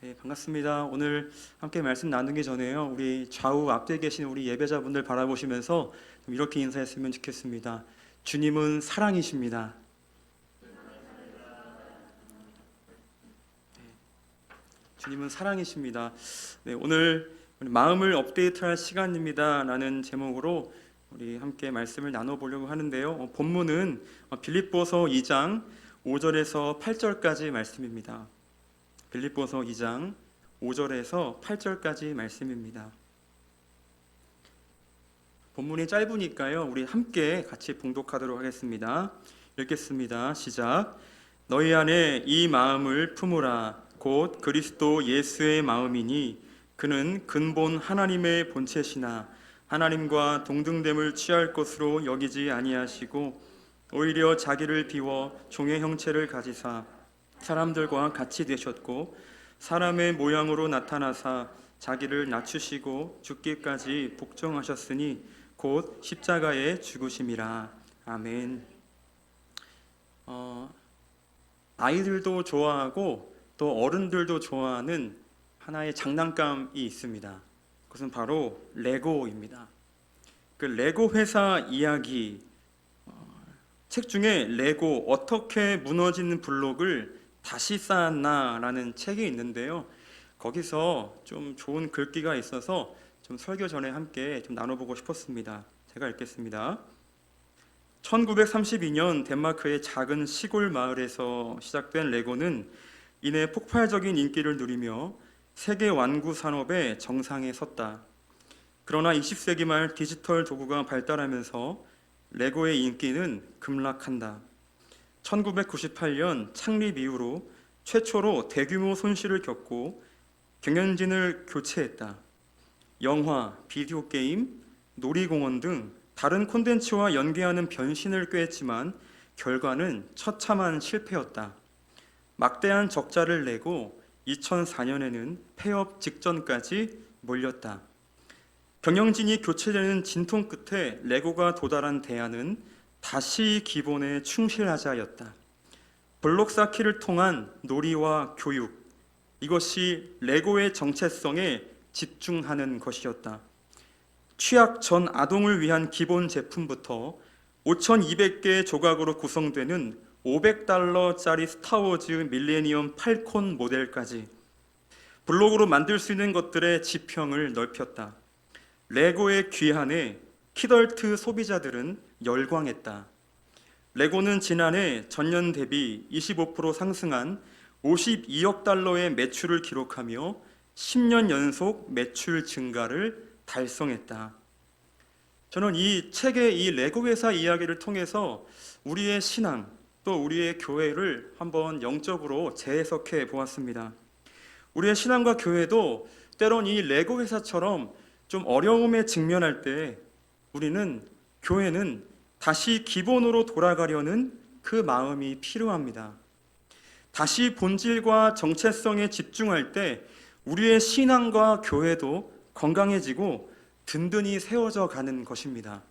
네, 반갑습니다. 오늘 함께 말씀 나누기 전에요. 우리 좌우 앞뒤에 계신 우리 예배자분들 바라보시면서 좀 이렇게 인사했으면 좋겠습니다. 주님은 사랑이십니다. 주님은 사랑이십니다. 네, 오늘 마음을 업데이트할 시간입니다. 라는 제목으로 우리 함께 말씀을 나눠보려고 하는데요. 본문은 빌립보서 2장 5절에서 8절까지 말씀입니다. 빌립보서 2장 5절에서 8절까지 말씀입니다. 본문이 짧으니까요. 우리 함께 같이 봉독하도록 하겠습니다. 읽겠습니다. 시작. 너희 안에 이 마음을 품으라. 곧 그리스도 예수의 마음이니 그는 근본 하나님의 본체시나 하나님과 동등됨을 취할 것으로 여기지 아니하시고 오히려 자기를 비워 종의 형체를 가지사 사람들과 같이 되셨고 사람의 모양으로 나타나사 자기를 낮추시고 죽기까지 복종하셨으니 곧 십자가에 죽으심이라. 아멘. 아이들도 좋아하고 또 어른들도 좋아하는 하나의 장난감이 있습니다. 그것은 바로 레고입니다. 그 레고 회사 이야기, 책 중에 레고 어떻게 무너지는 블록을 다시 쌓았나라는 책이 있는데요. 거기서 좀 좋은 글귀가 있어서 좀 설교 전에 함께 좀 나눠보고 싶었습니다. 제가 읽겠습니다. 1932년 덴마크의 작은 시골 마을에서 시작된 레고는 이내 폭발적인 인기를 누리며 세계 완구 산업의 정상에 섰다. 그러나 20세기 말 디지털 도구가 발달하면서 레고의 인기는 급락한다. 1998년 창립 이후로 최초로 대규모 손실을 겪고 경영진을 교체했다. 영화, 비디오 게임, 놀이공원 등 다른 콘텐츠와 연계하는 변신을 꾀했지만 결과는 처참한 실패였다. 막대한 적자를 내고 2004년에는 폐업 직전까지 몰렸다. 경영진이 교체되는 진통 끝에 레고가 도달한 대안은 다시 기본에 충실하자였다. 블록 쌓기를 통한 놀이와 교육, 이것이 레고의 정체성에 집중하는 것이었다. 취약 전 아동을 위한 기본 제품부터 5,200개의 조각으로 구성되는 $500짜리 스타워즈 밀레니엄 팔콘 모델까지 블록으로 만들 수 있는 것들의 지평을 넓혔다. 레고의 귀환에 키덜트 소비자들은 열광했다. 레고는 지난해 전년 대비 25% 상승한 $52억 달러의 매출을 기록하며 10년 연속 매출 증가를 달성했다. 저는 이 책의 이 레고 회사 이야기를 통해서 우리의 신앙 또 우리의 교회를 한번 영적으로 재해석해 보았습니다. 우리의 신앙과 교회도 때론 이 레고 회사처럼 좀 어려움에 직면할 때 우리는 교회는 다시 기본으로 돌아가려는 그 마음이 필요합니다. 다시 본질과 정체성에 집중할 때 우리의 신앙과 교회도 건강해지고 든든히 세워져 가는 것입니다.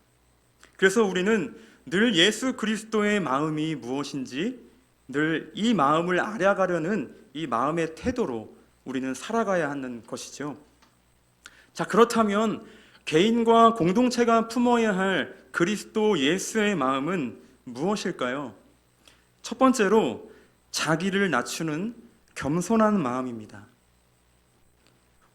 그래서 우리는 늘 예수 그리스도의 마음이 무엇인지 늘 이 마음을 알아가려는 이 마음의 태도로 우리는 살아가야 하는 것이죠. 자, 그렇다면 개인과 공동체가 품어야 할 그리스도 예수의 마음은 무엇일까요? 첫 번째로 자기를 낮추는 겸손한 마음입니다.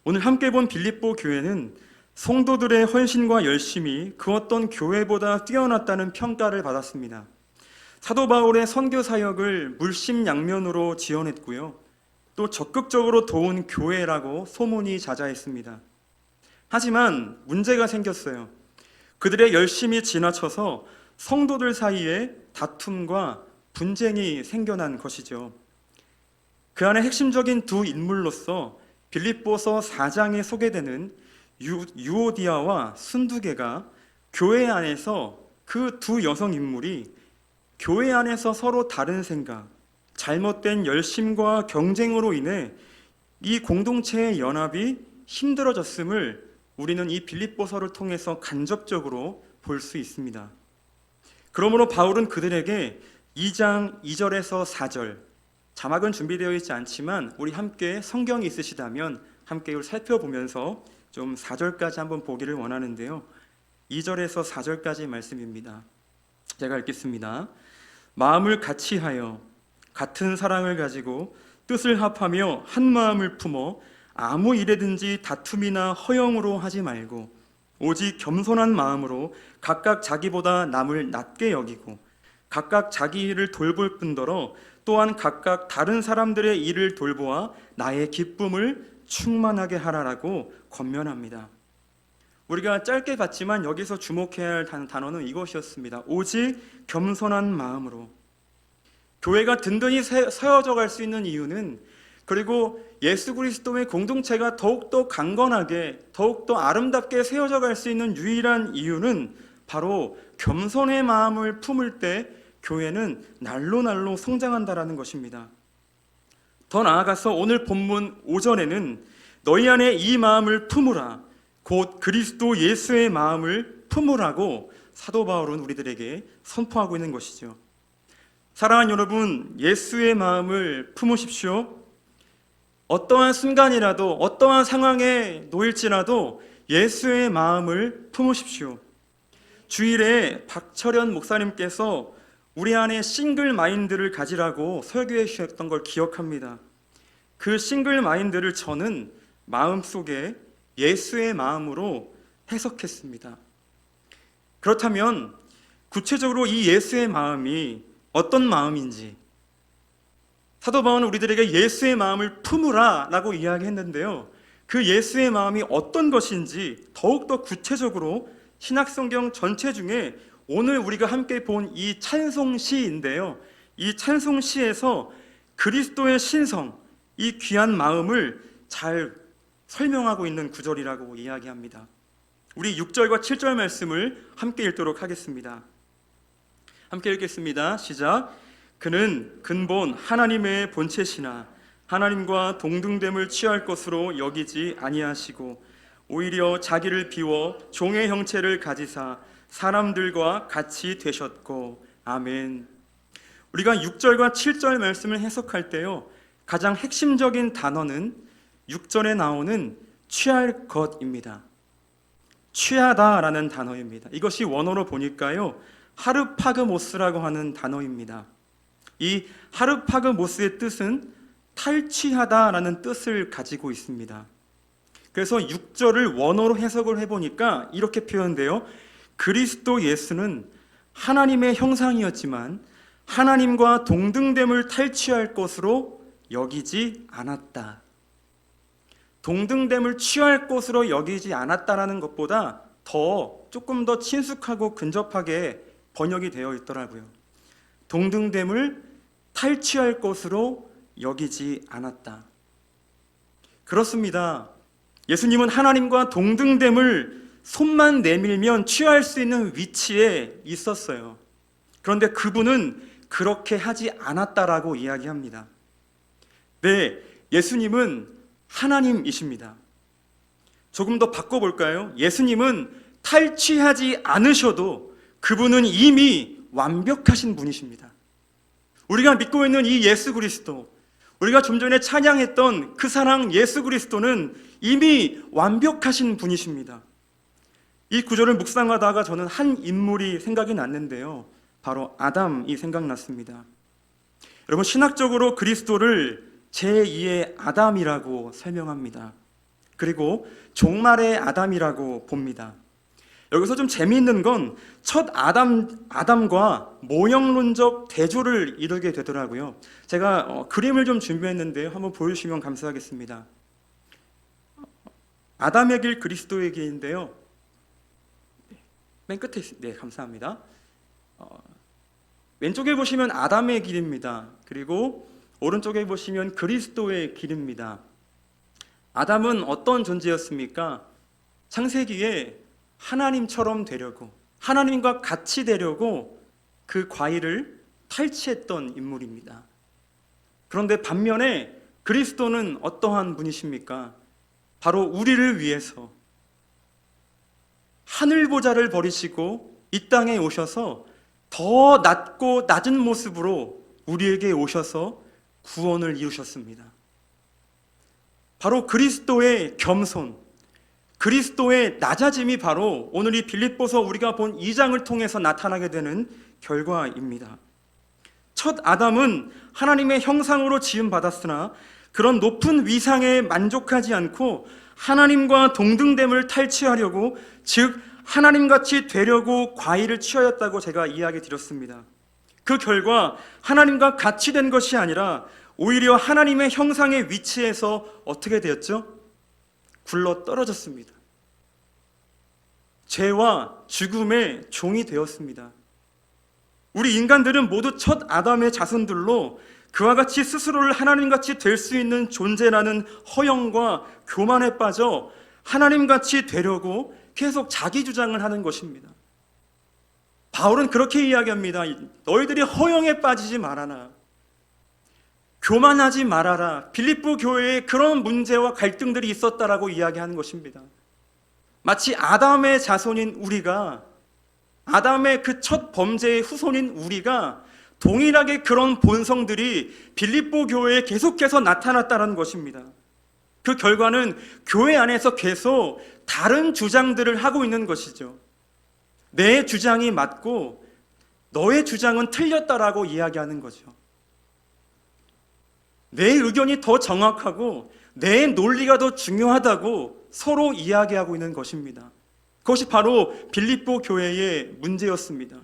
오늘 함께 본 빌립보 교회는 성도들의 헌신과 열심이 그 어떤 교회보다 뛰어났다는 평가를 받았습니다. 사도 바울의 선교 사역을 물심양면으로 지원했고요. 또 적극적으로 도운 교회라고 소문이 자자했습니다. 하지만 문제가 생겼어요. 그들의 열심이 지나쳐서 성도들 사이에 다툼과 분쟁이 생겨난 것이죠. 그 안에 핵심적인 두 인물로서 빌립보서 4장에 소개되는 유오디아와 순두개가 교회 안에서 그 두 여성 인물이 교회 안에서 서로 다른 생각, 잘못된 열심과 경쟁으로 인해 이 공동체의 연합이 힘들어졌음을 우리는 이 빌립보서를 통해서 간접적으로 볼 수 있습니다. 그러므로 바울은 그들에게 2장 2절에서 4절 자막은 준비되어 있지 않지만 우리 함께 성경이 있으시다면 함께 이걸 살펴보면서 좀 4절까지 한번 보기를 원하는데요. 2절에서 4절까지 말씀입니다. 제가 읽겠습니다. 마음을 같이하여 같은 사랑을 가지고 뜻을 합하며 한 마음을 품어 아무 일에든지 다툼이나 허영으로 하지 말고 오직 겸손한 마음으로 각각 자기보다 남을 낮게 여기고 각각 자기 일을 돌볼 뿐더러 또한 각각 다른 사람들의 일을 돌보아 나의 기쁨을 충만하게 하라라고 권면합니다. 우리가 짧게 봤지만 여기서 주목해야 할 단어는 이것이었습니다. 오직 겸손한 마음으로. 교회가 든든히 세워져 갈 수 있는 이유는, 그리고 예수 그리스도의 공동체가 더욱더 강건하게 더욱더 아름답게 세워져 갈 수 있는 유일한 이유는 바로 겸손의 마음을 품을 때 교회는 날로 성장한다라는 것입니다. 더 나아가서 오늘 본문 5절에는 너희 안에 이 마음을 품으라, 곧 그리스도 예수의 마음을 품으라고 사도 바울은 우리들에게 선포하고 있는 것이죠. 사랑하는 여러분, 예수의 마음을 품으십시오. 어떠한 순간이라도 어떠한 상황에 놓일지라도 예수의 마음을 품으십시오. 주일에 박철현 목사님께서 우리 안에 싱글 마인드를 가지라고 설교해 주셨던 걸 기억합니다. 그 싱글 마인드를 저는 마음속에 예수의 마음으로 해석했습니다. 그렇다면 구체적으로 이 예수의 마음이 어떤 마음인지, 사도 바울은 우리들에게 예수의 마음을 품으라 라고 이야기했는데요, 그 예수의 마음이 어떤 것인지 더욱더 구체적으로 신약성경 전체 중에 오늘 우리가 함께 본 이 찬송시인데요, 이 찬송시에서 그리스도의 신성, 이 귀한 마음을 잘 설명하고 있는 구절이라고 이야기합니다. 우리 6절과 7절 말씀을 함께 읽도록 하겠습니다. 함께 읽겠습니다. 시작. 그는 근본 하나님의 본체시나 하나님과 동등됨을 취할 것으로 여기지 아니하시고 오히려 자기를 비워 종의 형체를 가지사 사람들과 같이 되셨고. 아멘. 우리가 6절과 7절 말씀을 해석할 때요, 가장 핵심적인 단어는 6절에 나오는 취할 것입니다. 취하다라는 단어입니다. 이것이 원어로 보니까요, 하르파그모스라고 하는 단어입니다. 이 하르파그모스의 뜻은 탈취하다라는 뜻을 가지고 있습니다. 그래서 6절을 원어로 해석을 해보니까 이렇게 표현돼요. 그리스도 예수는 하나님의 형상이었지만 하나님과 동등됨을 탈취할 것으로 여기지 않았다. 동등됨을 취할 것으로 여기지 않았다라는 것보다 조금 더 친숙하고 근접하게 번역이 되어 있더라고요. 동등됨을 탈취할 것으로 여기지 않았다. 그렇습니다. 예수님은 하나님과 동등됨을 손만 내밀면 취할 수 있는 위치에 있었어요. 그런데 그분은 그렇게 하지 않았다라고 이야기합니다. 네, 예수님은 하나님이십니다. 조금 더 바꿔볼까요? 예수님은 탈취하지 않으셔도 그분은 이미 완벽하신 분이십니다. 우리가 믿고 있는 이 예수 그리스도, 우리가 좀 전에 찬양했던 그 사랑 예수 그리스도는 이미 완벽하신 분이십니다. 이 구절을 묵상하다가 저는 한 인물이 생각이 났는데요, 바로 아담이 생각났습니다. 여러분, 신학적으로 그리스도를 제2의 아담이라고 설명합니다. 그리고 종말의 아담이라고 봅니다. 여기서 좀 재미있는 건 첫 아담과 모형론적 대조를 이루게 되더라고요. 제가 그림을 좀 준비했는데요, 한번 보여주시면 감사하겠습니다. 아담의 길 그리스도의 길인데요, 맨 끝에, 네, 감사합니다. 왼쪽에 보시면 아담의 길입니다. 그리고 오른쪽에 보시면 그리스도의 길입니다. 아담은 어떤 존재였습니까? 창세기에 하나님처럼 되려고, 하나님과 같이 되려고 그 과일을 탈취했던 인물입니다. 그런데 반면에 그리스도는 어떠한 분이십니까? 바로 우리를 위해서 하늘 보좌를 버리시고 이 땅에 오셔서 더 낮고 낮은 모습으로 우리에게 오셔서 구원을 이루셨습니다. 바로 그리스도의 겸손, 그리스도의 낮아짐이 바로 오늘 이 빌립보서 우리가 본 2장을 통해서 나타나게 되는 결과입니다. 첫 아담은 하나님의 형상으로 지음받았으나 그런 높은 위상에 만족하지 않고 하나님과 동등됨을 탈취하려고, 즉 하나님같이 되려고 과일을 취하였다고 제가 이야기 드렸습니다. 그 결과 하나님과 같이 된 것이 아니라 오히려 하나님의 형상의 위치에서 어떻게 되었죠? 굴러 떨어졌습니다. 죄와 죽음의 종이 되었습니다. 우리 인간들은 모두 첫 아담의 자손들로 그와 같이 스스로를 하나님같이 될 수 있는 존재라는 허영과 교만에 빠져 하나님같이 되려고 계속 자기 주장을 하는 것입니다. 바울은 그렇게 이야기합니다. 너희들이 허영에 빠지지 말아라, 교만하지 말아라. 빌립보 교회에 그런 문제와 갈등들이 있었다라고 이야기하는 것입니다. 마치 아담의 자손인 우리가, 아담의 그 첫 범죄의 후손인 우리가 동일하게 그런 본성들이 빌립보 교회에 계속해서 나타났다는 것입니다. 그 결과는 교회 안에서 계속 다른 주장들을 하고 있는 것이죠. 내 주장이 맞고 너의 주장은 틀렸다라고 이야기하는 거죠. 내 의견이 더 정확하고 내 논리가 더 중요하다고 서로 이야기하고 있는 것입니다. 그것이 바로 빌립보 교회의 문제였습니다.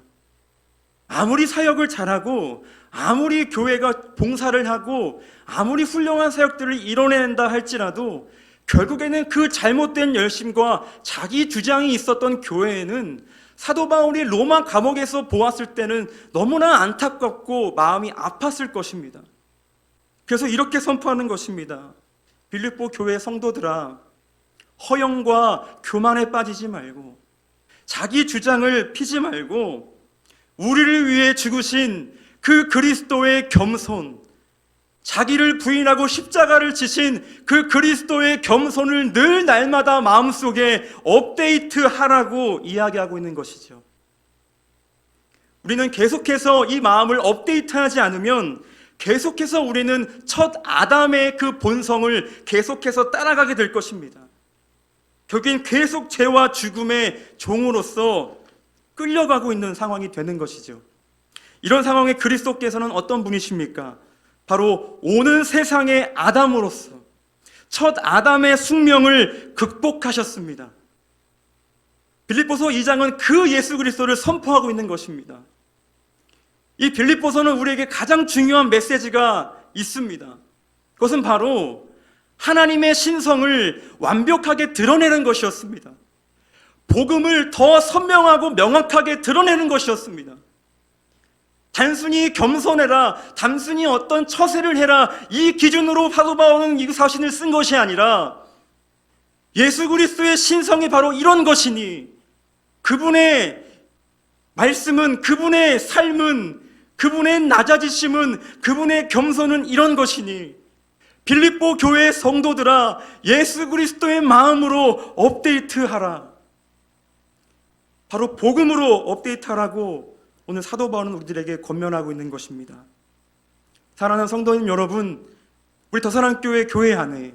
아무리 사역을 잘하고 아무리 교회가 봉사를 하고 아무리 훌륭한 사역들을 이뤄낸다 할지라도 결국에는 그 잘못된 열심과 자기 주장이 있었던 교회에는 사도 바울이 로마 감옥에서 보았을 때는 너무나 안타깝고 마음이 아팠을 것입니다. 그래서 이렇게 선포하는 것입니다. 빌립보 교회 성도들아, 허영과 교만에 빠지지 말고 자기 주장을 피지 말고 우리를 위해 죽으신 그 그리스도의 겸손, 자기를 부인하고 십자가를 지신 그 그리스도의 겸손을 늘 날마다 마음속에 업데이트하라고 이야기하고 있는 것이죠. 우리는 계속해서 이 마음을 업데이트하지 않으면 계속해서 우리는 첫 아담의 그 본성을 계속해서 따라가게 될 것입니다. 결국엔 계속 죄와 죽음의 종으로서 끌려가고 있는 상황이 되는 것이죠. 이런 상황에 그리스도께서는 어떤 분이십니까? 바로 오는 세상의 아담으로서 첫 아담의 숙명을 극복하셨습니다. 빌립보서 2장은 그 예수 그리스도를 선포하고 있는 것입니다. 이 빌립보서는 우리에게 가장 중요한 메시지가 있습니다. 그것은 바로 하나님의 신성을 완벽하게 드러내는 것이었습니다. 복음을 더 선명하고 명확하게 드러내는 것이었습니다. 단순히 겸손해라, 단순히 어떤 처세를 해라, 이 기준으로 사도 바울은 이 사신을 쓴 것이 아니라 예수 그리스도의 신성이 바로 이런 것이니 그분의 말씀은, 그분의 삶은, 그분의 낮아지심은, 그분의 겸손은 이런 것이니 빌립보 교회의 성도들아, 예수 그리스도의 마음으로 업데이트하라. 바로 복음으로 업데이트하라고 오늘 사도 바울은 우리들에게 권면하고 있는 것입니다. 사랑하는 성도님 여러분, 우리 더사랑교회 교회 안에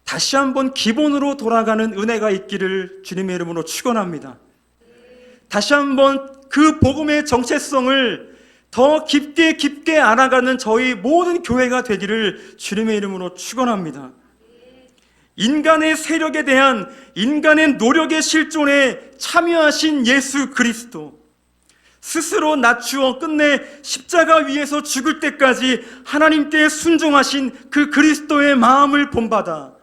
다시 한번 기본으로 돌아가는 은혜가 있기를 주님의 이름으로 축원합니다. 다시 한번 그 복음의 정체성을 더 깊게 알아가는 저희 모든 교회가 되기를 주님의 이름으로 축원합니다. 인간의 세력에 대한 인간의 노력의 실존에 참여하신 예수 그리스도, 스스로 낮추어 끝내 십자가 위에서 죽을 때까지 하나님께 순종하신 그 그리스도의 마음을 본받아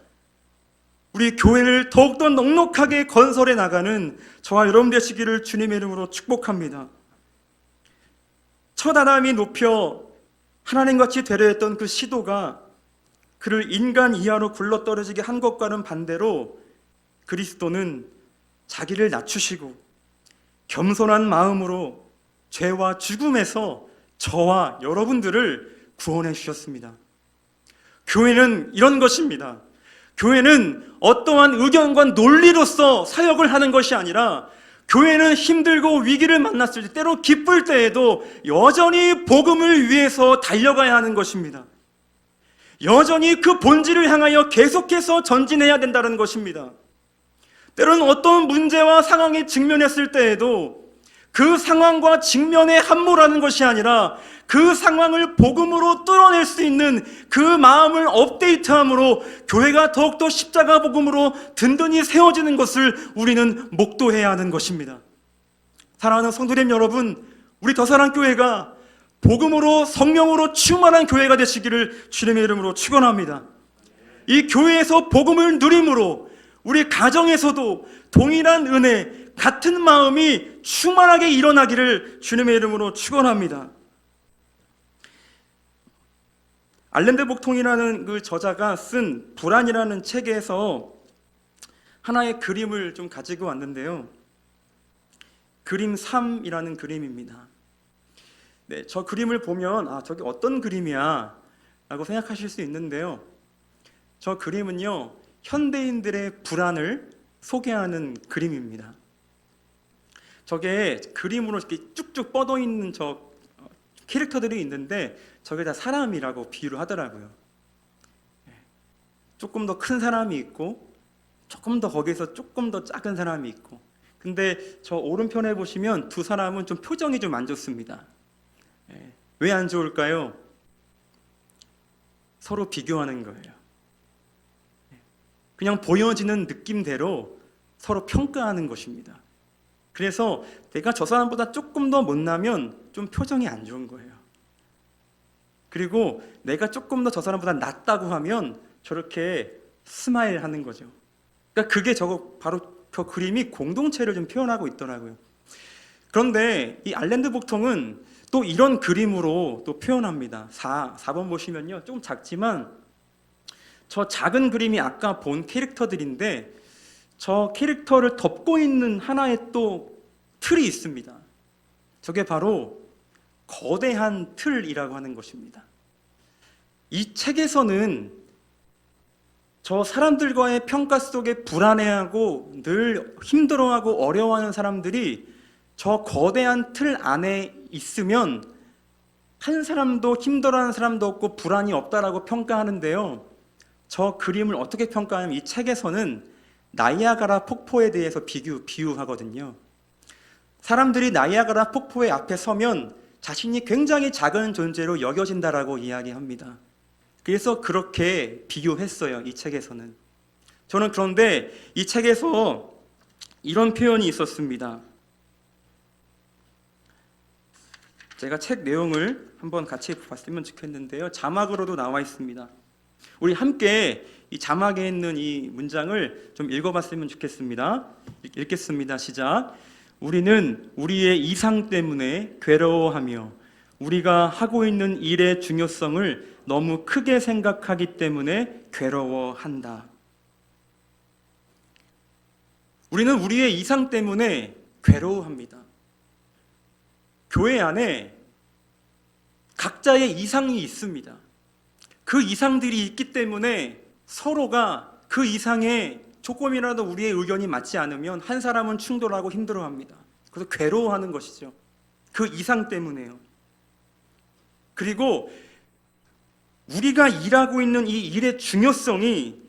우리 교회를 더욱더 넉넉하게 건설해 나가는 저와 여러분 되시기를 주님의 이름으로 축복합니다. 첫 아담이 높여 하나님같이 되려 했던 그 시도가 그를 인간 이하로 굴러떨어지게 한 것과는 반대로 그리스도는 자기를 낮추시고 겸손한 마음으로 죄와 죽음에서 저와 여러분들을 구원해 주셨습니다. 교회는 이런 것입니다. 교회는 어떠한 의견과 논리로서 사역을 하는 것이 아니라 교회는 힘들고 위기를 만났을 때, 때로 기쁠 때에도 여전히 복음을 위해서 달려가야 하는 것입니다. 여전히 그 본질을 향하여 계속해서 전진해야 된다는 것입니다. 때로는 어떤 문제와 상황에 직면했을 때에도 그 상황과 직면에 함몰하는 것이 아니라 그 상황을 복음으로 뚫어낼 수 있는 그 마음을 업데이트함으로 교회가 더욱더 십자가 복음으로 든든히 세워지는 것을 우리는 목도해야 하는 것입니다. 사랑하는 성도님 여러분, 우리 더사랑교회가 복음으로 성령으로 충만한 교회가 되시기를 주님의 이름으로 축원합니다. 이 교회에서 복음을 누림으로 우리 가정에서도 동일한 은혜, 같은 마음이 충만하게 일어나기를 주님의 이름으로 축원합니다. 알렌드 복통이라는 그 저자가 쓴 불안이라는 책에서 하나의 그림을 좀 가지고 왔는데요. 그림 3이라는 그림입니다. 네, 저 그림을 보면 저게 어떤 그림이야 라고 생각하실 수 있는데요. 저 그림은요, 현대인들의 불안을 소개하는 그림입니다. 저게 그림으로 이렇게 쭉쭉 뻗어 있는 저 캐릭터들이 있는데 저게 다 사람이라고 비유를 하더라고요. 조금 더 큰 사람이 있고 조금 더 거기에서 조금 더 작은 사람이 있고, 근데 저 오른편에 보시면 두 사람은 좀 표정이 좀 안 좋습니다. 왜 안 좋을까요? 서로 비교하는 거예요. 그냥 보여지는 느낌대로 서로 평가하는 것입니다. 그래서 내가 저 사람보다 조금 더 못나면 좀 표정이 안 좋은 거예요. 그리고 내가 조금 더 저 사람보다 낫다고 하면 저렇게 스마일 하는 거죠. 그러니까 그게 바로 저 그림이 공동체를 좀 표현하고 있더라고요. 그런데 이 알렌드 복통은 또 이런 그림으로 또 표현합니다. 4번 보시면요, 조금 작지만 저 작은 그림이 아까 본 캐릭터들인데 저 캐릭터를 덮고 있는 하나의 또 틀이 있습니다. 저게 바로 거대한 틀이라고 하는 것입니다. 이 책에서는 저 사람들과의 평가 속에 불안해하고 늘 힘들어하고 어려워하는 사람들이 저 거대한 틀 안에 있으면 한 사람도 힘들어하는 사람도 없고 불안이 없다라고 평가하는데요. 저 그림을 어떻게 평가하냐면 이 책에서는 나이아가라 폭포에 대해서 비유하거든요. 사람들이 나이아가라 폭포의 앞에 서면 자신이 굉장히 작은 존재로 여겨진다라고 이야기합니다. 그래서 그렇게 비유했어요, 이 책에서는. 저는 그런데 이 책에서 이런 표현이 있었습니다. 제가 책 내용을 한번 같이 봤으면 좋겠는데요. 자막으로도 나와 있습니다. 우리 함께 이 자막에 있는 이 문장을 좀 읽어봤으면 좋겠습니다. 읽겠습니다. 시작. 우리는 우리의 이상 때문에 괴로워하며 우리가 하고 있는 일의 중요성을 너무 크게 생각하기 때문에 괴로워한다. 우리는 우리의 이상 때문에 괴로워합니다. 교회 안에 각자의 이상이 있습니다. 그 이상들이 있기 때문에 서로가 그 이상에 조금이라도 우리의 의견이 맞지 않으면 한 사람은 충돌하고 힘들어합니다. 그래서 괴로워하는 것이죠. 그 이상 때문에요. 그리고 우리가 일하고 있는 이 일의 중요성이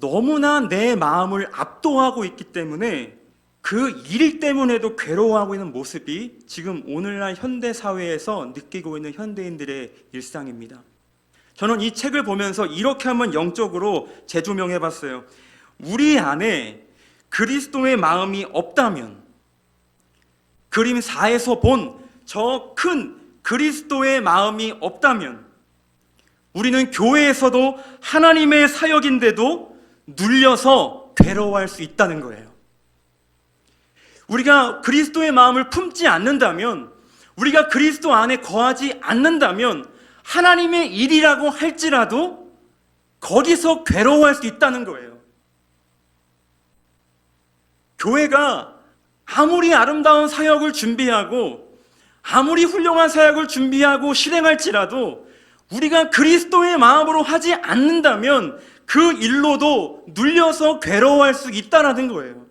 너무나 내 마음을 압도하고 있기 때문에 그 일 때문에도 괴로워하고 있는 모습이 지금 오늘날 현대 사회에서 느끼고 있는 현대인들의 일상입니다. 저는 이 책을 보면서 이렇게 한번 영적으로 재조명해 봤어요. 우리 안에 그리스도의 마음이 없다면, 그림 4에서 본 저 큰 그리스도의 마음이 없다면 우리는 교회에서도 하나님의 사역인데도 눌려서 괴로워할 수 있다는 거예요. 우리가 그리스도의 마음을 품지 않는다면, 우리가 그리스도 안에 거하지 않는다면 하나님의 일이라고 할지라도 거기서 괴로워할 수 있다는 거예요. 교회가 아무리 아름다운 사역을 준비하고 아무리 훌륭한 사역을 준비하고 실행할지라도 우리가 그리스도의 마음으로 하지 않는다면 그 일로도 눌려서 괴로워할 수 있다는 거예요.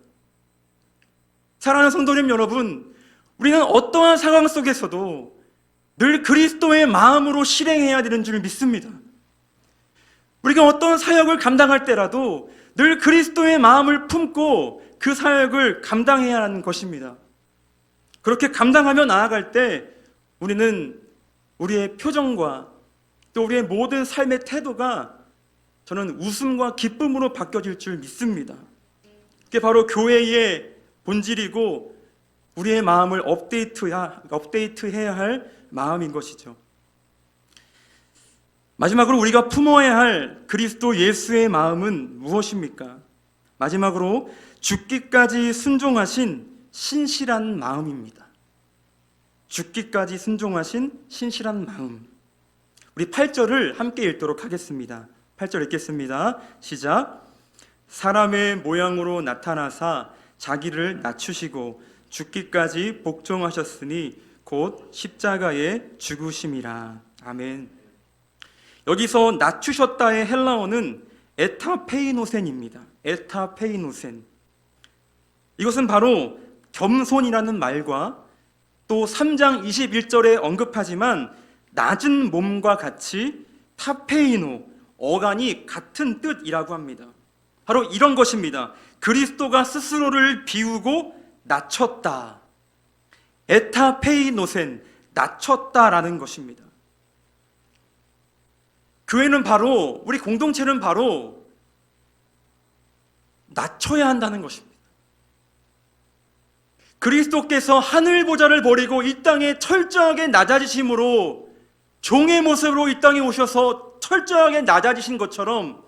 사랑하는 성도님 여러분, 우리는 어떠한 상황 속에서도 늘 그리스도의 마음으로 실행해야 되는 줄 믿습니다. 우리가 어떤 사역을 감당할 때라도 늘 그리스도의 마음을 품고 그 사역을 감당해야 하는 것입니다. 그렇게 감당하며 나아갈 때 우리는 우리의 표정과 또 우리의 모든 삶의 태도가 저는 웃음과 기쁨으로 바뀌어질 줄 믿습니다. 그게 바로 교회의 본질이고 우리의 마음을 업데이트해야 할 마음인 것이죠. 마지막으로 우리가 품어야 할 그리스도 예수의 마음은 무엇입니까? 마지막으로 죽기까지 순종하신 신실한 마음입니다. 죽기까지 순종하신 신실한 마음. 우리 8절을 함께 읽도록 하겠습니다. 8절 읽겠습니다. 시작. 사람의 모양으로 나타나사 자기를 낮추시고 죽기까지 복종하셨으니 곧 십자가에 죽으심이라. 아멘. 여기서 낮추셨다의 헬라어는 에타페이노센입니다. 에타페이노센. 이것은 바로 겸손이라는 말과 또 3장 21절에 언급하지만 낮은 몸과 같이 타페이노, 어간이 같은 뜻이라고 합니다. 바로 이런 것입니다. 그리스도가 스스로를 비우고 낮췄다. 에타페이노센, 낮췄다라는 것입니다. 교회는 바로, 우리 공동체는 바로 낮춰야 한다는 것입니다. 그리스도께서 하늘 보좌를 버리고 이 땅에 철저하게 낮아지심으로 종의 모습으로 이 땅에 오셔서 철저하게 낮아지신 것처럼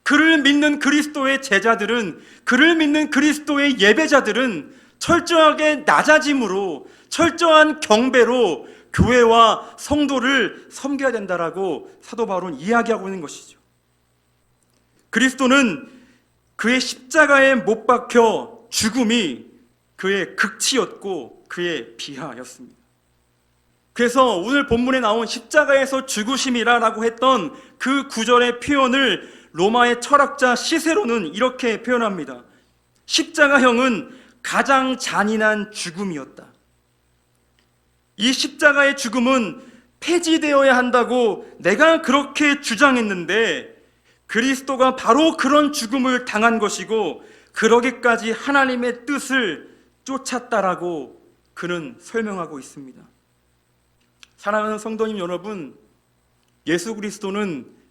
그를 믿는 그리스도의 제자들은, 그를 믿는 그리스도의 예배자들은 철저하게 낮아짐으로, 철저한 경배로 교회와 성도를 섬겨야 된다라고 사도 바울은 이야기하고 있는 것이죠. 그리스도는 그의 십자가에 못 박혀 죽음이 그의 극치였고 그의 비하였습니다. 그래서 오늘 본문에 나온 십자가에서 죽으심이라고 했던 그 구절의 표현을 로마의 철학자 시세로는 이렇게 표현합니다. 십자가형은 가장 잔인한 죽음이었다. 이 십자가의 죽음은 폐지되어야 한다고 내가 그렇게 주장했는데 그리스도가 바로 그런 죽음을 당한 것이고 그러기까지 하나님의 뜻을 쫓았다라고 그는 설명하고 있습니다. 사랑하는 성도님 여러분, 예수 그리스도는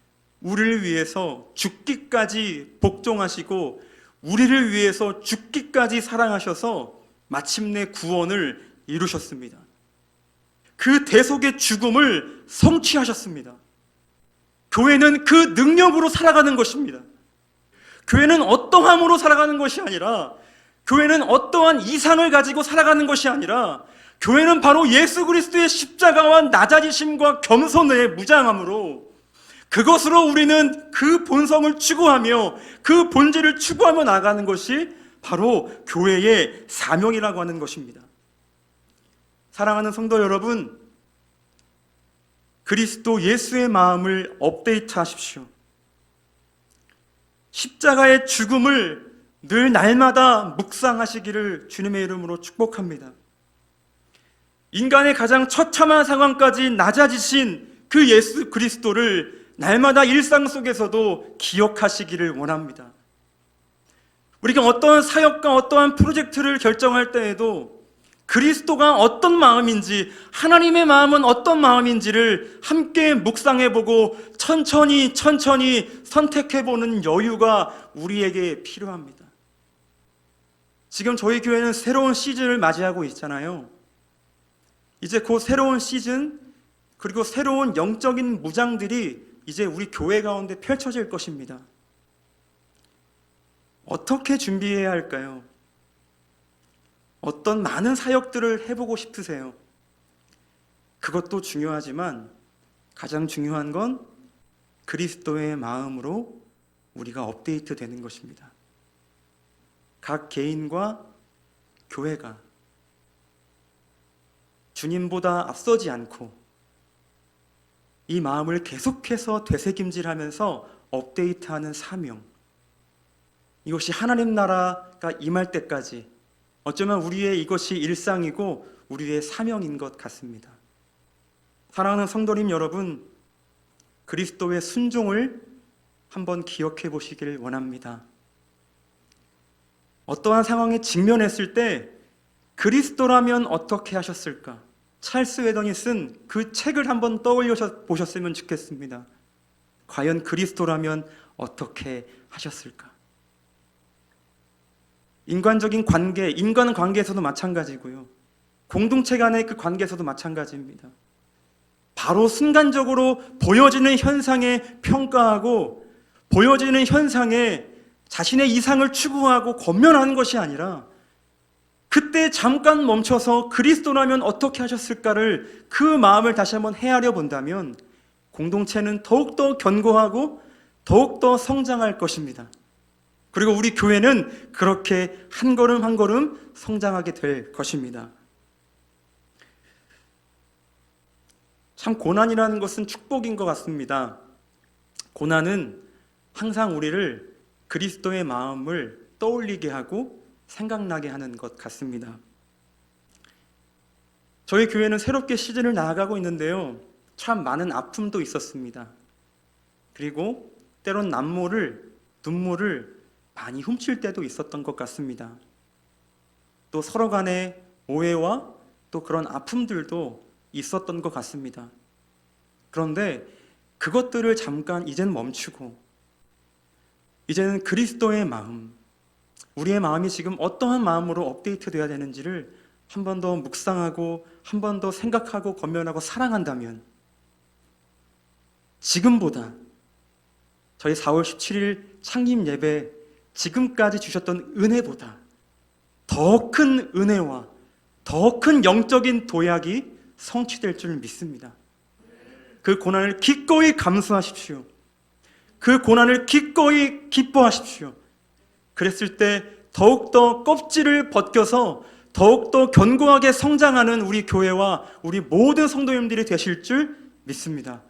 우리를 위해서 죽기까지 복종하시고 우리를 위해서 죽기까지 사랑하셔서 마침내 구원을 이루셨습니다. 그 대속의 죽음을 성취하셨습니다. 교회는 그 능력으로 살아가는 것입니다. 교회는 어떠함으로 살아가는 것이 아니라, 교회는 어떠한 이상을 가지고 살아가는 것이 아니라, 교회는 바로 예수 그리스도의 십자가와 낮아지심과 겸손의 무장함으로 그것으로 우리는 그 본성을 추구하며 그 본질을 추구하며 나가는 것이 바로 교회의 사명이라고 하는 것입니다. 사랑하는 성도 여러분, 그리스도 예수의 마음을 업데이트하십시오. 십자가의 죽음을 늘 날마다 묵상하시기를 주님의 이름으로 축복합니다. 인간의 가장 처참한 상황까지 낮아지신 그 예수 그리스도를 날마다 일상 속에서도 기억하시기를 원합니다. 우리가 어떠한 사역과 어떠한 프로젝트를 결정할 때에도 그리스도가 어떤 마음인지, 하나님의 마음은 어떤 마음인지를 함께 묵상해보고 천천히 선택해보는 여유가 우리에게 필요합니다. 지금 저희 교회는 새로운 시즌을 맞이하고 있잖아요. 이제 그 새로운 시즌, 그리고 새로운 영적인 무장들이 이제 우리 교회 가운데 펼쳐질 것입니다. 어떻게 준비해야 할까요? 어떤 많은 사역들을 해보고 싶으세요? 그것도 중요하지만 가장 중요한 건 그리스도의 마음으로 우리가 업데이트 되는 것입니다. 각 개인과 교회가 주님보다 앞서지 않고 이 마음을 계속해서 되새김질하면서 업데이트하는 사명, 이것이 하나님 나라가 임할 때까지 어쩌면 우리의 이것이 일상이고 우리의 사명인 것 같습니다. 사랑하는 성도님 여러분, 그리스도의 순종을 한번 기억해 보시길 원합니다. 어떠한 상황에 직면했을 때 그리스도라면 어떻게 하셨을까? 찰스 웨던이 쓴 그 책을 한번 떠올려 보셨으면 좋겠습니다. 과연 그리스도라면 어떻게 하셨을까? 인간적인 관계, 인간관계에서도 마찬가지고요. 공동체 간의 그 관계에서도 마찬가지입니다. 바로 순간적으로 보여지는 현상에 평가하고 보여지는 현상에 자신의 이상을 추구하고 권면하는 것이 아니라 그때 잠깐 멈춰서 그리스도라면 어떻게 하셨을까를 그 마음을 다시 한번 헤아려 본다면 공동체는 더욱더 견고하고 더욱더 성장할 것입니다. 그리고 우리 교회는 그렇게 한 걸음 한 걸음 성장하게 될 것입니다. 참 고난이라는 것은 축복인 것 같습니다. 고난은 항상 우리를 그리스도의 마음을 떠올리게 하고 생각나게 하는 것 같습니다. 저희 교회는 새롭게 시즌을 나아가고 있는데요. 참 많은 아픔도 있었습니다. 그리고 때론 눈물을 많이 훔칠 때도 있었던 것 같습니다. 또 서로 간의 오해와 또 그런 아픔들도 있었던 것 같습니다. 그런데 그것들을 잠깐 이젠 멈추고 이제는 그리스도의 마음, 우리의 마음이 지금 어떠한 마음으로 업데이트되어야 되는지를 한 번 더 묵상하고 한 번 더 생각하고 권면하고 사랑한다면 지금보다 저희 4월 17일 창립 예배 지금까지 주셨던 은혜보다 더 큰 은혜와 더 큰 영적인 도약이 성취될 줄 믿습니다. 그 고난을 기꺼이 감수하십시오. 그 고난을 기꺼이 기뻐하십시오. 그랬을 때 더욱더 껍질을 벗겨서 더욱더 견고하게 성장하는 우리 교회와 우리 모든 성도님들이 되실 줄 믿습니다.